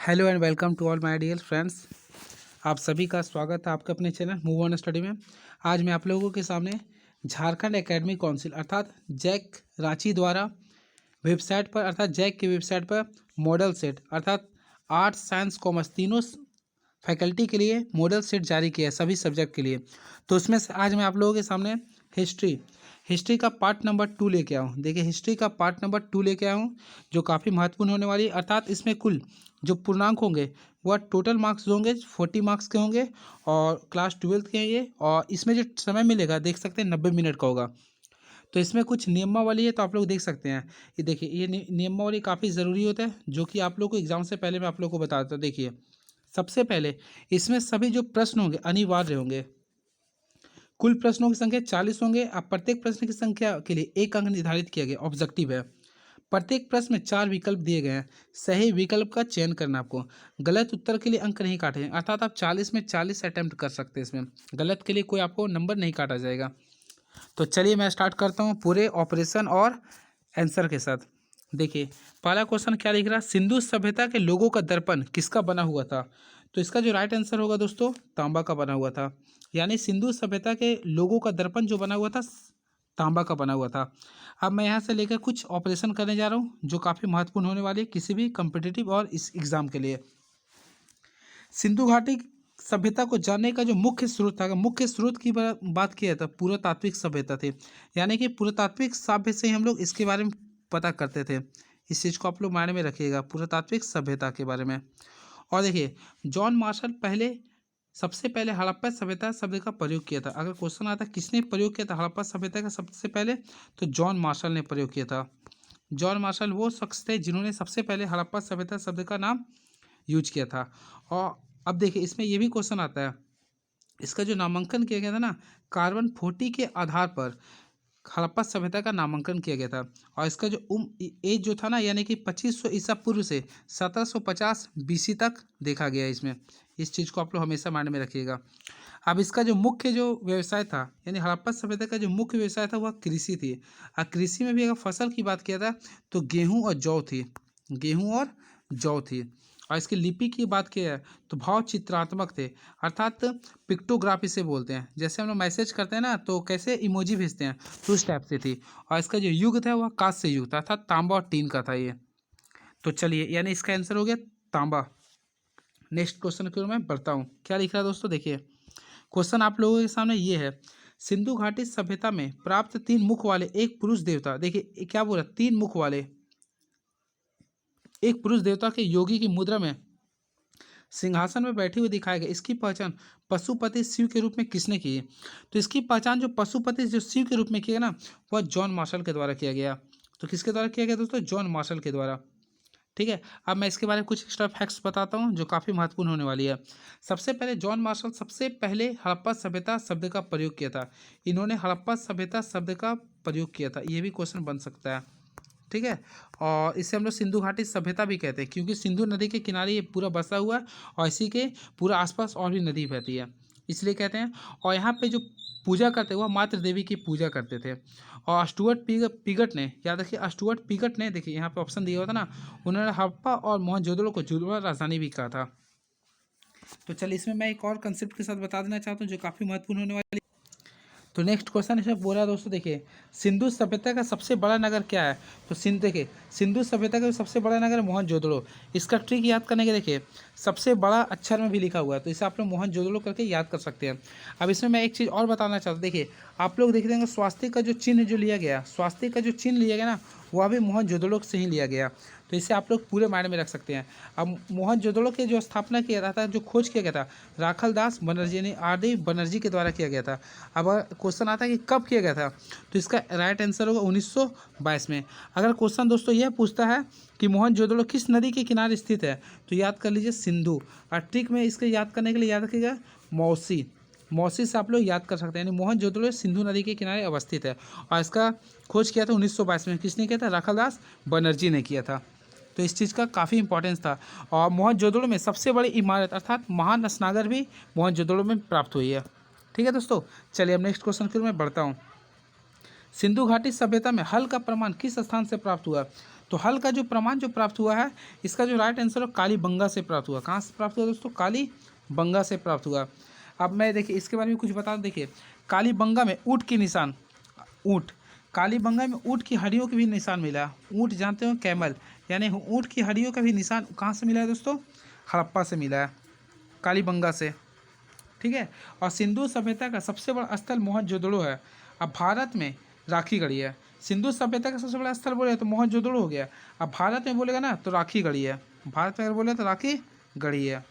Hello and welcome to all my dear friends. आप सभी का स्वागत है आपके अपने चैनल मूव ऑन स्टडी में। आज मैं आप लोगों के सामने झारखंड एकेडमिक काउंसिल अर्थात जैक रांची द्वारा वेबसाइट पर अर्थात जैक की वेबसाइट पर मॉडल सेट अर्थात आर्ट्स साइंस कॉमर्स तीनों फैकल्टी के लिए मॉडल सेट जारी किया है सभी सब्जेक्ट के लिए। तो उसमें से आज मैं आप लोगों के सामने हिस्ट्री हिस्ट्री का पार्ट नंबर 2 लेके आया हूँ। देखिए हिस्ट्री का पार्ट नंबर 2 लेके आया हूँ जो काफ़ी महत्वपूर्ण होने वाली है। अर्थात इसमें कुल जो पूर्णांक होंगे वह टोटल मार्क्स होंगे 40 मार्क्स के होंगे और क्लास 12 के हैं ये। और इसमें जो समय मिलेगा देख सकते हैं 90 मिनट का होगा। तो इसमें कुछ नियमावली है तो आप लोग देख सकते हैं। ये देखिए ये नियमावली काफ़ी ज़रूरी होता है जो कि आप लोग को एग्जाम से पहले मैं आप लोग को बता देता हूँ। देखिए सबसे पहले इसमें सभी जो प्रश्न होंगे अनिवार्य होंगे। कुल प्रश्नों की संख्या 40 होंगे। अब प्रत्येक प्रश्न की संख्या के लिए 1 अंक निर्धारित किया गया, ऑब्जेक्टिव है। प्रत्येक प्रश्न में 4 विकल्प दिए गए हैं, सही विकल्प का चयन करना आपको। गलत उत्तर के लिए अंक नहीं काटे हैं, अर्थात आप 40 में 40 अटेम्प्ट कर सकते हैं। इसमें गलत के लिए कोई आपको नंबर नहीं काटा जाएगा। तो चलिए मैं स्टार्ट करता हूँ पूरे ऑपरेशन और आंसर के साथ। देखिए पहला क्वेश्चन क्या लिख रहा है, सिंधु सभ्यता के लोगों का दर्पण किसका बना हुआ था। तो इसका जो राइट आंसर होगा दोस्तों तांबा का बना हुआ था। यानी सिंधु सभ्यता के लोगों का दर्पण जो बना हुआ था तांबा का बना हुआ था। अब मैं यहाँ से लेकर कुछ ऑपरेशन करने जा रहा हूँ जो काफ़ी महत्वपूर्ण होने वाली है किसी भी कम्पिटिटिव और इस एग्ज़ाम के लिए। सिंधु घाटी सभ्यता को जानने का जो मुख्य स्रोत था, अगर मुख्य स्रोत की बात किया तो पुरातात्विक सभ्यता थी। यानी कि पुरातात्विक सभ्य से ही हम लोग इसके बारे में पता करते थे। इस चीज़ को आप लोग मायने में रखिएगा पुरातात्विक सभ्यता के बारे में। और देखिए जॉन मार्शल सबसे पहले हड़प्पा सभ्यता शब्द का प्रयोग किया था। अगर क्वेश्चन आता किसने प्रयोग किया था हड़प्पा सभ्यता का सबसे पहले, तो जॉन मार्शल ने प्रयोग किया था। जॉन मार्शल वो शख्स थे जिन्होंने सबसे पहले हड़प्पा सभ्यता शब्द का नाम यूज किया था। और अब देखिए इसमें ये भी क्वेश्चन आता है, इसका जो नामांकन किया गया था ना कार्बन 40 के आधार पर हड़प्पा सभ्यता का नामांकन किया गया था। और इसका जो एज जो था ना यानी कि 2500 ईसा पूर्व से 1750 बीसी तक देखा गया है इसमें। इस चीज़ को आप लोग हमेशा माइंड में रखिएगा। अब इसका जो मुख्य जो व्यवसाय था यानी हड़प्पा सभ्यता का जो मुख्य व्यवसाय था वह कृषि थी। और कृषि में भी अगर फसल की बात किया था तो गेहूँ और जौ थी, गेहूँ और जौ थी। और इसकी लिपि की बात की है तो भाव चित्रात्मक थे, अर्थात पिक्टोग्राफी से बोलते हैं। जैसे हम लोग मैसेज करते हैं ना तो कैसे इमोजी भेजते हैं तो उस टाइप से थी। और इसका जो युग था वह कांस्य युग था, अर्थात तांबा और टीन का था ये। तो चलिए यानी इसका आंसर हो गया तांबा। नेक्स्ट क्वेश्चन की ओर मैं बढ़ता हूँ। क्या लिख रहा है दोस्तों, देखिए क्वेश्चन आप लोगों के सामने ये है, सिंधु घाटी सभ्यता में प्राप्त 3 मुख वाले एक पुरुष देवता। देखिए क्या बोला, 3 मुख वाले एक पुरुष देवता के योगी की मुद्रा में सिंहासन में बैठे हुए दिखाए गए, इसकी पहचान पशुपति शिव के रूप में किसने की। तो इसकी पहचान जो पशुपति जो शिव के रूप में किया ना वह जॉन मार्शल के द्वारा किया गया। तो किसके द्वारा किया गया दोस्तों, जॉन मार्शल के द्वारा। ठीक है, अब मैं इसके बारे में कुछ एक्स्ट्रा फैक्ट्स बताता हूँ जो काफ़ी महत्वपूर्ण होने वाली है। सबसे पहले जॉन मार्शल सबसे पहले हड़प्पा सभ्यता शब्द का प्रयोग किया था। इन्होंने हड़प्पा सभ्यता शब्द का प्रयोग किया था, ये भी क्वेश्चन बन सकता है। ठीक है, और इसे हम लोग सिंधु घाटी सभ्यता भी कहते हैं क्योंकि सिंधु नदी के किनारे ये पूरा बसा हुआ है और इसी के पूरा आसपास और भी नदी बहती है इसलिए कहते हैं। और यहाँ पे जो पूजा करते वह मातृ देवी की पूजा करते थे। और स्टुअर्ट पिगट ने, याद रखिए स्टुअर्ट पिगट ने, देखिए यहाँ पे ऑप्शन दिया हुआ था ना, उन्होंने हड़प्पा और मोहनजोदड़ो को जुड़वा राजधानी भी कहा था। तो चलिए इसमें मैं एक और कंसेप्ट के साथ बता देना चाहता हूँ जो काफ़ी महत्वपूर्ण होने वाली। तो नेक्स्ट क्वेश्चन इसमें बोला दोस्तों, देखिए सिंधु सभ्यता का सबसे बड़ा नगर क्या है। तो देखिए सिंधु सभ्यता का सबसे बड़ा नगर मोहनजोदड़ो। इसका ट्रिक याद करने के देखिए सबसे बड़ा अक्षर में भी लिखा हुआ है तो इसे आप लोग मोहनजोदड़ो करके याद कर सकते हैं। अब इसमें मैं एक चीज़ और बताना चाहता हूँ, देखिए आप लोग देख देंगे स्वास्तिक का जो चिन्ह जो लिया गया, स्वास्तिक का जो चिन्ह लिया गया ना वह भी मोहनजोदड़ो से ही लिया गया। तो इसे आप लोग पूरे माइंड में रख सकते हैं। अब मोहनजोदड़ो के जो स्थापना किया था, जो खोज किया गया था राखल दास बनर्जी यानी आर.डी. बनर्जी के द्वारा किया गया था। अब क्वेश्चन आता है कि कब किया गया था, तो इसका राइट आंसर होगा 1922 में। अगर क्वेश्चन दोस्तों यह पूछता है कि मोहनजोदड़ो किस नदी के किनारे स्थित है तो याद कर लीजिए सिंधु। और ट्रिक में इसके याद करने के लिए याद रखिएगा मौसी, मौसी से आप लोग याद कर सकते हैं। यानी मोहनजोदड़ो सिंधु नदी के किनारे अवस्थित है और इसका खोज किया था 1922 में। किसने किया था, राखालदास बनर्जी ने किया था। तो इस चीज़ का काफ़ी इंपॉर्टेंस था। और मोहनजोदड़ो में सबसे बड़ी इमारत अर्थात महान स्नानघर भी मोहनजोदड़ो में प्राप्त हुई है। ठीक है दोस्तों, चलिए अब नेक्स्ट क्वेश्चन की ओर मैं बढ़ता हूँ। सिंधु घाटी सभ्यता में हल का प्रमाण किस स्थान से प्राप्त हुआ। तो हल का जो प्रमाण जो प्राप्त हुआ है, इसका जो राइट आंसर है कालीबंगा से प्राप्त हुआ। कहाँ से प्राप्त हुआ दोस्तों? कालीबंगा से प्राप्त हुआ। अब मैं देखिए इसके बारे में कुछ बता दूं। देखिए कालीबंगा में ऊँट के निशान, ऊँट, कालीबंगा में ऊँट की हड्डियों के भी निशान मिला। ऊँट जानते हो, कैमल, यानी ऊँट की हड्डियों का भी निशान कहाँ से मिला है दोस्तों? हड़प्पा से मिला है, कालीबंगा से। ठीक है। और सिंधु सभ्यता का सबसे बड़ा स्थल मोहनजोदड़ो है। अब भारत में राखी गढ़ी है। सिंधु सभ्यता का सबसे बड़ा स्थल बोले तो मोहनजोदड़ो हो गया। अब भारत में बोलेगा ना तो राखी गढ़ी है। भारत में अगर बोले तो राखी गढ़ी है।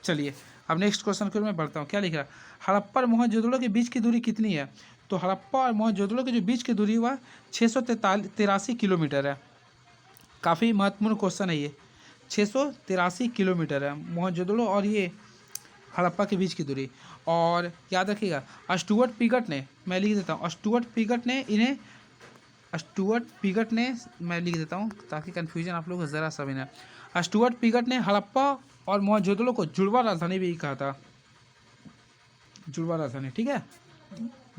चलिए अब नेक्स्ट क्वेश्चन की ओर मैं बढ़ता हूँ। क्या लिख रहा है? हड़प्पा और मोहनजोदड़ो के बीच की दूरी कितनी है? तो हड़प्पा और मोहनजोदड़ो के जो बीच की दूरी हुआ 683 किलोमीटर है। काफ़ी महत्वपूर्ण क्वेश्चन है ये। 683 किलोमीटर है मोहनजोदड़ो और ये हड़प्पा के बीच की दूरी। और याद रखिएगा स्टुअर्ट पिगट ने, मैं लिख देता हूँ, स्टुअर्ट पिगट ने मैं लिख देता हूँ ताकि कन्फ्यूजन आप लोगों को ज़रा सा भी ना। स्टुअर्ट पिगट ने हड़प्पा और मोहनजोदड़ो को जुड़वा राजधानी भी कहा था, जुड़वा राजधानी। ठीक है।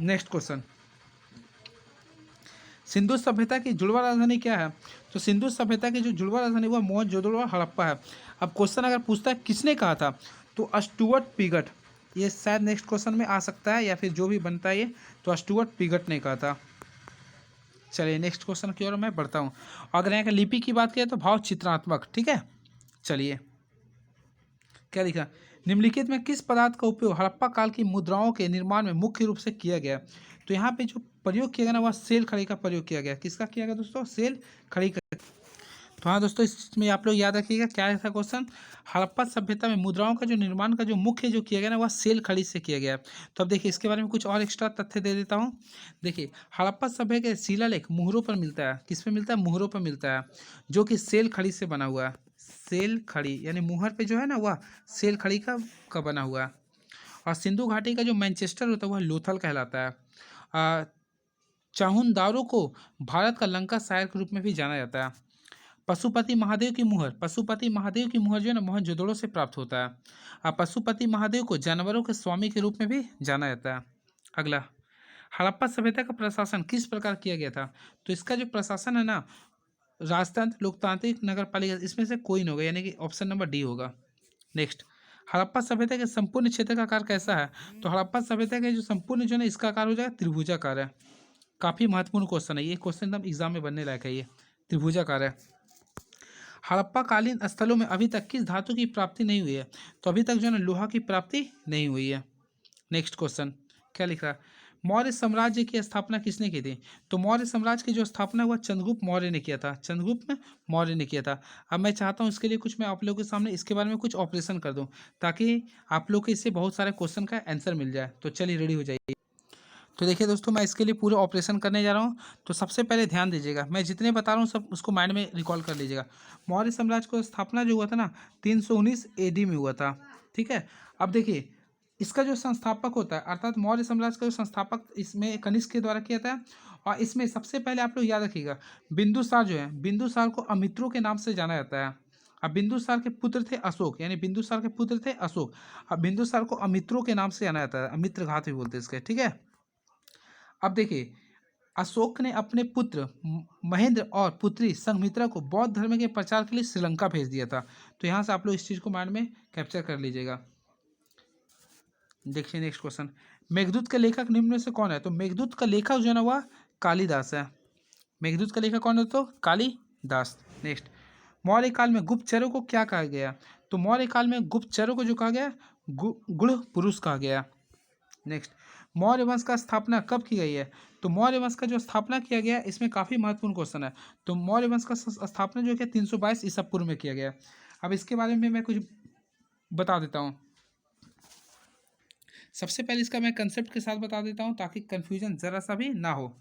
नेक्स्ट क्वेश्चन, सिंधु सभ्यता की जुड़वा राजधानी क्या है? तो सिंधु सभ्यता की जो जुड़वा राजधानी हुआ मोहनजोदड़ो और हड़प्पा है। अब क्वेश्चन अगर पूछता है किसने कहा था, तो स्टुअर्ट पिगट, ये शायद नेक्स्ट क्वेश्चन में आ सकता है या फिर जो भी बनता है ये, तो स्टुअर्ट पिगट ने कहा था। चलिए नेक्स्ट क्वेश्चन की ओर मैं बढ़ता हूँ। अगर यहाँ का लिपि की बात करें तो भाव चित्रात्मक। ठीक है। चलिए क्या लिखा? निम्नलिखित में किस पदार्थ का उपयोग हड़प्पा काल की मुद्राओं के निर्माण में मुख्य रूप से किया गया? तो यहाँ पे जो प्रयोग किया गया ना वह सेल खड़ी का प्रयोग किया गया। किसका किया गया दोस्तों? सेल खड़ी का। तो हाँ दोस्तों, इसमें आप लोग याद रखिएगा क्या था क्वेश्चन, हड़प्पा सभ्यता में मुद्राओं का जो निर्माण का जो मुख्य जो किया गया ना वह सेल खड़ी से किया गया। तो अब देखिए इसके बारे में कुछ और एक्स्ट्रा तथ्य दे देता हूँ। देखिए हड़प्पा सभ्यता के शिलालेख मुहरों पर मिलता है। किस पे मिलता है? मुहरों पर मिलता है, जो कि सेल खड़ी से बना हुआ है। सेल खड़ी यानी मुहर पे जो है ना वह सेल खड़ी का बना हुआ है। और सिंधु घाटी का जो मैनचेस्टर होता है वह लोथल कहलाता है। चाहुनदारो को भारत का लंका शायर के रूप में भी जाना जाता है। पशुपति महादेव की मुहर, पशुपति महादेव की मुहर जो है ना मोहनजोदड़ो से प्राप्त होता है। अब पशुपति महादेव को जानवरों के स्वामी के रूप में भी जाना जाता है। अगला, हड़प्पा सभ्यता का प्रशासन किस प्रकार किया गया था? तो इसका जो प्रशासन है ना, राजतंत्र, लोकतांत्रिक, नगर पालिका, इसमें से कोई नहीं होगा, यानी कि ऑप्शन नंबर डी होगा। नेक्स्ट, हड़प्पा सभ्यता के संपूर्ण क्षेत्र का आकार कैसा है? तो हड़प्पा सभ्यता के जो संपूर्ण जो है इसका आकार हो जाएगा त्रिभुजाकार है। काफ़ी महत्वपूर्ण क्वेश्चन है ये, क्वेश्चन एकदम एग्जाम में बनने लायक है ये, त्रिभुजाकार है। हड़प्पा कालीन स्थलों में अभी तक किस धातु की प्राप्ति नहीं हुई है? तो अभी तक जो है ना लोहा की प्राप्ति नहीं हुई है। नेक्स्ट क्वेश्चन क्या लिख रहा है? मौर्य साम्राज्य की स्थापना किसने की थी? तो मौर्य साम्राज्य की जो स्थापना हुआ चंद्रगुप्त मौर्य ने किया था, चंद्रगुप्त मौर्य ने किया था। अब मैं चाहता हूँ इसके लिए कुछ मैं आप लोगों के सामने इसके बारे में कुछ ऑपरेशन कर दूँ ताकि आप लोग को इससे बहुत सारे क्वेश्चन का आंसर मिल जाए। तो चलिए रेडी हो जाइए। तो देखिए दोस्तों, मैं इसके लिए पूरे ऑपरेशन करने जा रहा हूँ। तो सबसे पहले ध्यान दीजिएगा, मैं जितने बता रहा हूँ सब उसको माइंड में रिकॉल कर लीजिएगा। मौर्य साम्राज्य को स्थापना जो हुआ था ना 319 AD में हुआ था। ठीक है। अब देखिए इसका जो संस्थापक होता है, अर्थात मौर्य साम्राज्य का जो संस्थापक इसमें कनिष्क के द्वारा किया था। और इसमें सबसे पहले आप लोग याद रखिएगा बिंदुसार जो है, बिंदुसार को अमित्रों के नाम से जाना जाता है। अब बिंदुसार के पुत्र थे अशोक, यानी बिंदुसार के पुत्र थे अशोक। अब बिंदुसार को अमित्रों के नाम से जाना जाता है, अमित्र घात भी बोलते हैं इसके। ठीक है। अब देखिए अशोक ने अपने पुत्र महेंद्र और पुत्री संघमित्रा को बौद्ध धर्म के प्रचार के लिए श्रीलंका भेज दिया था। तो यहाँ से आप लोग इस चीज़ को माइंड में कैप्चर कर लीजिएगा। देखिए नेक्स्ट क्वेश्चन, मेघदूत का लेखक निम्न में से कौन है? तो मेघदूत का लेखक जो है ना वह कालिदास है। मेघदूत का लेखक कौन है? तो कालिदास। नेक्स्ट, मौर्य काल में गुप्तचरों को क्या कहा गया? तो मौर्य काल में गुप्तचरों को जो कहा गया गुण पुरुष कहा गया। नेक्स्ट, मौर्य वंश का स्थापना कब की गई है? तो मौर्य वंश का जो स्थापना किया गया इसमें काफ़ी महत्वपूर्ण क्वेश्चन है। तो मौर्य वंश का स्थापना जो है 322 ईसा पूर्व में किया गया। अब इसके बारे में मैं कुछ बता देता हूँ। सबसे पहले इसका मैं कंसेप्ट के साथ बता देता हूँ ताकि कंफ्यूजन जरा सा भी ना हो।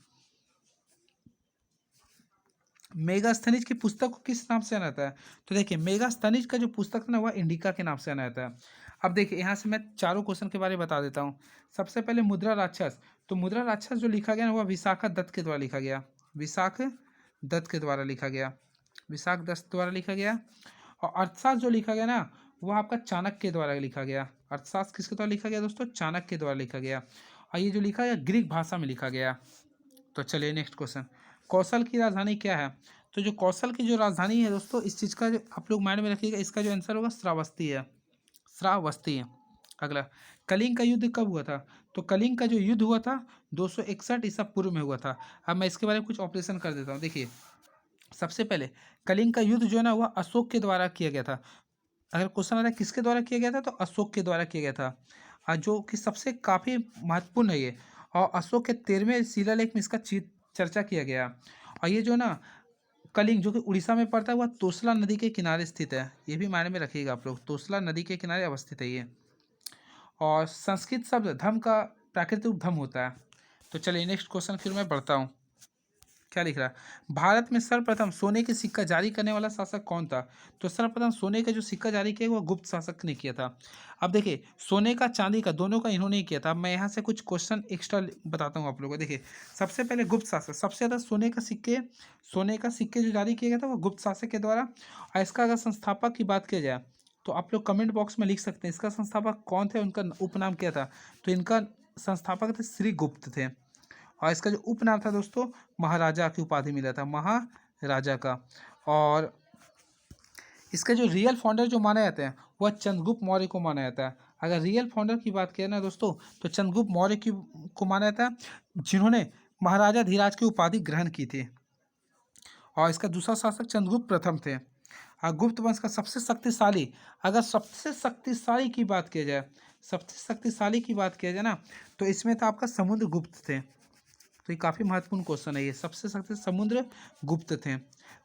मेगास्थनीज की पुस्तक को किस नाम से जाना जाता है? तो देखिए मेगास्थनीज का जो पुस्तक ना वह इंडिका के नाम से जाना जाता है। अब देखिए यहाँ से मैं चारों क्वेश्चन के बारे में बता देता हूँ। सबसे पहले मुद्रा राक्षस, तो मुद्रा राक्षस जो लिखा गया ना वह विशाखा दत्त के द्वारा लिखा गया, विशाख दत्त के द्वारा लिखा गया, विशाख दत्त द्वारा लिखा गया। और अर्थशास्त्र जो लिखा गया ना वह आपका चाणक्य के द्वारा लिखा गया। अर्थशास्त्र किसके द्वारा लिखा गया दोस्तों? चाणक्य के द्वारा लिखा गया। और ये जो लिखा गया ग्रीक भाषा में लिखा गया। तो चलिए नेक्स्ट क्वेश्चन, कौशल की राजधानी क्या है? तो जो कौशल की जो राजधानी है दोस्तों, इस चीज़ का जो आप लोग माइंड में रखिएगा, इसका जो आंसर होगा श्रावस्ती है, श्रावस्ती है। अगला, कलिंग का युद्ध कब हुआ था? तो कलिंग का जो युद्ध हुआ था 261 ईसा पूर्व में हुआ था। अब मैं इसके बारे में कुछ ऑपरेशन कर देता हूँ। देखिए, सबसे पहले कलिंग का युद्ध जो है ना वह अशोक के द्वारा किया गया था। अगर क्वेश्चन आता है किसके द्वारा किया गया था, तो अशोक के द्वारा किया गया था, जो कि सबसे काफ़ी महत्वपूर्ण है ये। और अशोक के 13वें शिलालेख में इसका चर्चा किया गया। और ये जो ना कलिंग जो कि उड़ीसा में पड़ता है, वह तोसला नदी के किनारे स्थित है। ये भी मायने में रखिएगा आप लोग, तोसला नदी के किनारे अवस्थित है ये। और संस्कृत शब्द धम का प्राकृतिक धम होता है। तो चलिए नेक्स्ट क्वेश्चन फिर मैं बढ़ता हूँ। क्या लिख रहा है? भारत में सर्वप्रथम सोने के सिक्का जारी करने वाला शासक कौन था? तो सर्वप्रथम सोने का जो सिक्का जारी किया वो गुप्त शासक ने किया था। अब देखिए, सोने का चांदी का दोनों का इन्होंने ही किया था। अब मैं यहाँ से कुछ क्वेश्चन एक्स्ट्रा बताता हूँ आप लोगों को। देखिए, सबसे पहले गुप्त शासक, सबसे ज़्यादा सोने का सिक्के जो जारी किया गया था वो गुप्त शासक के द्वारा। और इसका अगर संस्थापक की बात किया जाए तो आप लोग कमेंट बॉक्स में लिख सकते हैं इसका संस्थापक कौन थे, उनका उपनाम क्या था। तो इनका संस्थापक थे श्री गुप्त थे। और इसका जो उपनाम था दोस्तों, महाराजा की उपाधि मिला था, महाराजा का। और इसका जो रियल फाउंडर जो माना जाता है वह चंद्रगुप्त मौर्य को माना जाता है। अगर रियल फाउंडर की बात करें ना दोस्तों, तो चंद्रगुप्त मौर्य की को माना जाता है, जिन्होंने महाराजा धीराज की उपाधि ग्रहण की थी। और इसका दूसरा शासक चंद्रगुप्त प्रथम थे। गुप्त वंश का सबसे शक्तिशाली, अगर सबसे शक्तिशाली की बात किया जाए, सबसे शक्तिशाली की बात किया जाए ना, तो इसमें था आपका समुद्रगुप्त थे। तो ये काफ़ी महत्वपूर्ण क्वेश्चन है, ये सबसे शक्ति समुद्र गुप्त थे।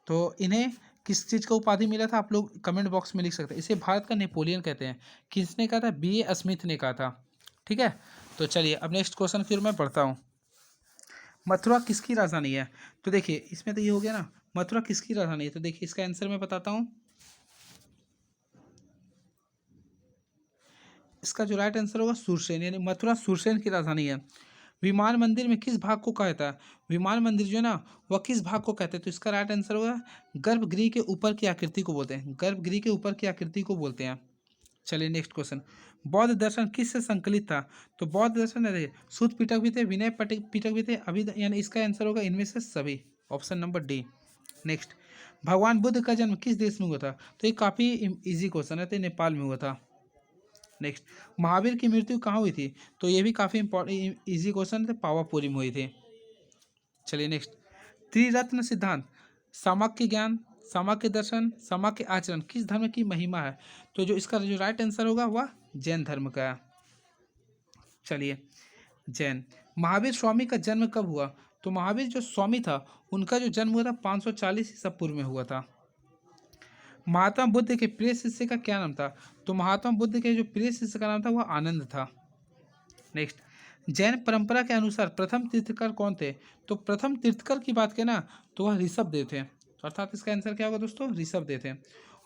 तो इन्हें किस चीज़ का उपाधि मिला था, आप लोग कमेंट बॉक्स में लिख सकते हैं। इसे भारत का नेपोलियन कहते हैं। किसने कहा था? B.A. स्मिथ ने कहा था। ठीक है, तो चलिए अब नेक्स्ट क्वेश्चन फिर मैं पढ़ता हूँ। मथुरा किसकी राजधानी है? तो देखिए, इसमें तो ये हो गया ना, मथुरा किसकी राजधानी है। तो देखिए, इसका आंसर मैं बताता हूँ। इसका जो राइट आंसर होगा सुरसेन, यानी मथुरा सुरसेन की राजधानी है। विमान मंदिर में किस भाग को कहा जाता है? विमान मंदिर जो है ना वह किस भाग को कहते हैं? तो इसका राइट आंसर होगा गर्भगृह के ऊपर की आकृति को बोलते हैं, गर्भगृह के ऊपर की आकृति को बोलते हैं। चलिए नेक्स्ट क्वेश्चन, बौद्ध दर्शन किस से संकलित था? तो बौद्ध दर्शन है, सूत पिटक भी थे, विनय पिटक भी थे, अभी यानी इसका आंसर होगा इनमें से सभी, ऑप्शन नंबर डी। नेक्स्ट, भगवान बुद्ध का जन्म किस देश में हुआ था? तो ये काफ़ी इजी क्वेश्चन है, तो नेपाल में हुआ था। नेक्स्ट, महावीर की मृत्यु कहाँ हुई थी? तो ये भी काफ़ी इंपॉर्टेंट इजी क्वेश्चन थे, पावापुरी में हुई थी। चलिए नेक्स्ट, त्रिरत्न सिद्धांत, सामाक्य ज्ञान, सामाक्य दर्शन, सामाक्य आचरण किस धर्म की महिमा है? तो जो इसका जो राइट आंसर होगा वह जैन धर्म का है। चलिए, जैन। महावीर स्वामी का जन्म कब हुआ? तो महावीर जो स्वामी था उनका जो जन्म हुआ था 540 ईसा पूर्व में हुआ था। महात्मा बुद्ध के प्रिय शिष्य का क्या नाम था? तो महात्मा बुद्ध के जो प्रिय शिष्य का नाम था वह आनंद था। नेक्स्ट, जैन परंपरा के अनुसार प्रथम तीर्थकर कौन थे? तो प्रथम तीर्थकर की बात करें ना तो वह ऋषभ देव थे। तो अर्थात इसका आंसर क्या होगा दोस्तों? ऋषभ देव थे।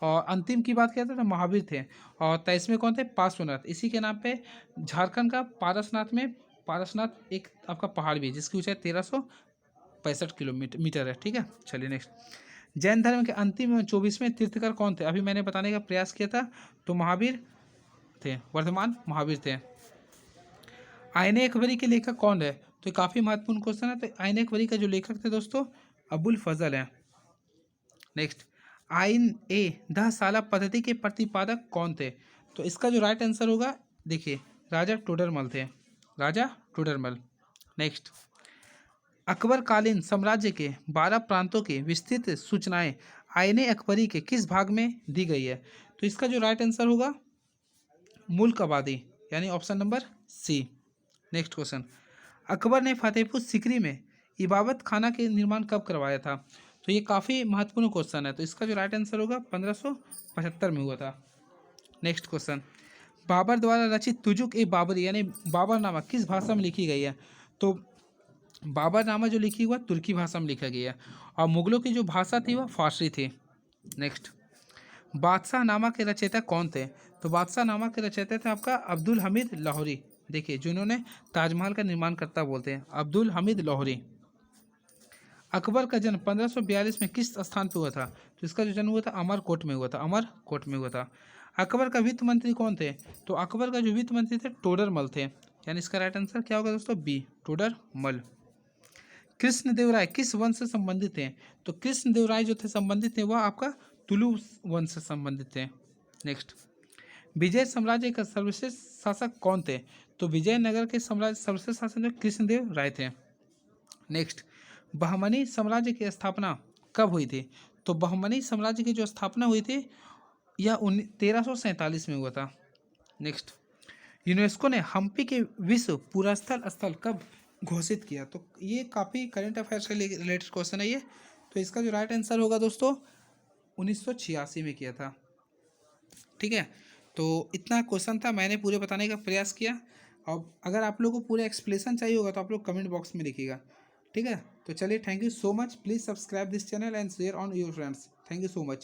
और अंतिम की बात करते हैं तो महावीर थे। और 23वें कौन थे? पार्श्वनाथ। इसी के नाम पे झारखंड का पारसनाथ में, पारसनाथ एक आपका पहाड़ भी है जिसकी ऊंचाई 1365 किलोमीटर है। ठीक है, चलिए नेक्स्ट, जैन धर्म के अंतिम एवं 24वें तीर्थकर कौन थे? अभी मैंने बताने का प्रयास किया था, तो महावीर थे, वर्धमान महावीर थे। आईने अकबरी के लेखक कौन है? तो काफ़ी महत्वपूर्ण क्वेश्चन है। तो आईने अकबरी का जो लेखक थे दोस्तों अबुल फजल है। नेक्स्ट, आइन ए दहसाला पद्धति के प्रतिपादक कौन थे? तो इसका जो राइट आंसर होगा, देखिए, राजा टोडरमल थे, राजा टोडरमल। नेक्स्ट, अकबर कालीन साम्राज्य के 12 प्रांतों की विस्तृत सूचनाएं आईने अकबरी के किस भाग में दी गई है? तो इसका जो राइट आंसर होगा मुल्क आबादी, यानी option number C. Next question, Akbar ने फतेहपुर सीकरी में इबादत खाना के निर्माण कब करवाया था? तो ये काफ़ी महत्वपूर्ण क्वेश्चन है। तो इसका जो राइट आंसर होगा 1575 में हुआ था। नेक्स्ट क्वेश्चन, बाबर द्वारा रचित तुजुक ए बाबरी यानी बाबरनामा किस भाषा में लिखी गई है? तो बाबरनामा जो लिखी हुआ तुर्की भाषा में लिखा गया है। और मुगलों की जो भाषा थी वह फारसी थी। नेक्स्ट, बादशाह नामा के रचयिता कौन थे? तो बादशाह नामा के रचयिता थे आपका अब्दुल हमीद लाहौरी। देखिए, जिन्होंने ताजमहल का निर्माण करता बोलते हैं, अब्दुल हमीद लाहौरी। अकबर का जन्म 1542 में किस स्थान पर हुआ था? तो इसका जो जन्म हुआ था अमरकोट में हुआ था, अमरकोट में हुआ था। अकबर का वित्त मंत्री कौन थे? तो अकबर का जो वित्त मंत्री थे टोडरमल थे, यानी इसका राइट आंसर क्या होगा दोस्तों? बी, टोडरमल। कृष्णदेवराय किस वंश से संबंधित हैं? तो कृष्णदेवराय जो थे संबंधित थे वह आपका तुलु वंश से संबंधित थे। नेक्स्ट, विजय साम्राज्य का सर्वश्रेष्ठ शासक कौन थे? तो विजयनगर के साम्राज्य सर्वश्रेष्ठ शासक जो कृष्णदेव राय थे। नेक्स्ट, बहमनी साम्राज्य की स्थापना कब हुई थी? तो बहमनी साम्राज्य की जो स्थापना हुई थी यह 1347 में हुआ था। नेक्स्ट, यूनेस्को ने हम्पी के विश्व पुरास्थल स्थल कब घोषित किया? तो ये काफ़ी करंट अफेयर्स से रिलेटेड क्वेश्चन है ये। तो इसका जो राइट आंसर होगा दोस्तों 1986 में किया था। ठीक है, तो इतना क्वेश्चन था, मैंने पूरे बताने का प्रयास किया। अब अगर आप लोगों को पूरा एक्सप्लेनेशन चाहिए होगा तो आप लोग कमेंट बॉक्स में लिखिएगा। ठीक है, तो चलिए, thank you so much. Please subscribe this channel and share on your friends. Thank you so much.